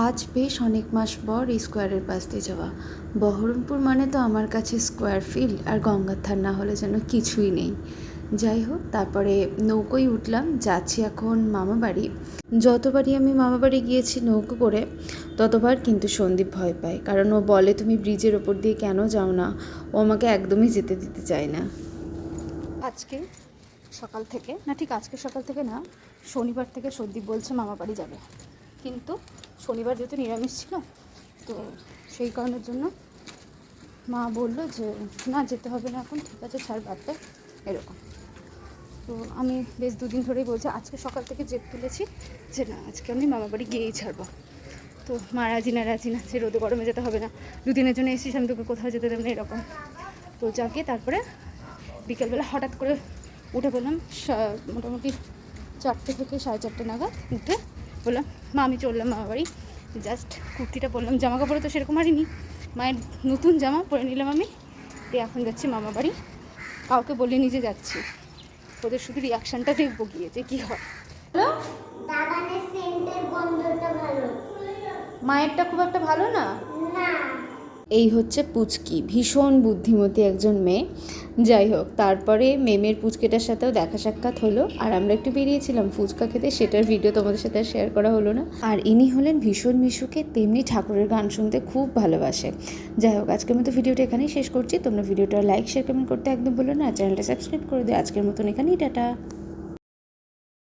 আজ বেশ অনেক মাস পর এই স্কোয়ারের পাশ দিয়ে যাওয়া। বহরমপুর মানে তো আমার কাছে স্কোয়ার ফিল্ড আর গঙ্গার ধার না হলে যেন কিছুই নেই। যাই হোক, তারপরে নৌকোয় উঠলাম, যাচ্ছি এখন মামা বাড়ি। যতবারই আমি মামা বাড়ি গিয়েছি নৌকো করে, ততবার কিন্তু সন্দীপ ভয় পায়, কারণ ও বলে তুমি ব্রিজের ওপর দিয়ে কেন যাও না। ও আমাকে একদমই যেতে দিতে চায় না। আজকে সকাল থেকে না, ঠিক আজকে সকাল থেকে না, শনিবার থেকে সন্দীপ বলছে মামা বাড়ি যাবে, কিন্তু শনিবার যেহেতু নিরামিষ ছিল, তো সেই কারণের জন্য মা বলল যে না, যেতে হবে না এখন, ঠিক আছে ছাড়, বাদ দে, এরকম। তো আমি বেশ দুদিন ধরেই বলছি, আজকে সকাল থেকে জেদ তুলেছি যে না, আজকে আমি মামা বাড়ি গিয়েই ছাড়বো। তো মা রাজি না যে রোদে গরমে যেতে হবে না, দুদিনের জন্য এসেছিস, আমি তোকে কোথাও যেতে দেব না, এরকম। তো যাকে তারপরে বিকেলবেলা হঠাৎ করে উঠে পড়লাম, মোটামুটি 4টে থেকে 4:30 নাগাদ উঠে বললাম মা আমি চললাম মামা বাড়ি। জাস্ট কুর্তিটা পরলাম, জামা কাপড়ে তো সেরকম হারিনি, মায়ের নতুন জামা পরে নিলাম আমি, দিয়ে এখন যাচ্ছি মামা বাড়ি। কাউকে বলিনি যে যাচ্ছি, ওদের শুধু রিয়াকশানটা দেখবো গিয়ে যে কী হয়। হ্যালো, মায়েরটা খুব একটা ভালো না। এই হচ্ছে পুচকি, ভীষণ বুদ্ধিমতী একজন মেয়ে। যাই হোক, তারপরে মেমের পুচকেটার সাথেও দেখা সাক্ষাৎ হলো, আর আমরা একটু বেরিয়েছিলাম ফুচকা খেতে, সেটার ভিডিও তোমাদের সাথে শেয়ার করা হলো না। আর ইনি হলেন ভীষণ মিশুকে, তেমনি ঠাকুরের গান শুনতে খুব ভালোবাসে। যাই হোক, আজকের মতো ভিডিওটা এখানেই শেষ করছি। তোমরা ভিডিওটা লাইক শেয়ার কমেন্ট করতে একদম বলো না, চ্যানেলটা সাবস্ক্রাইব করে দিও। আজকের মতন এখানেই টাটা।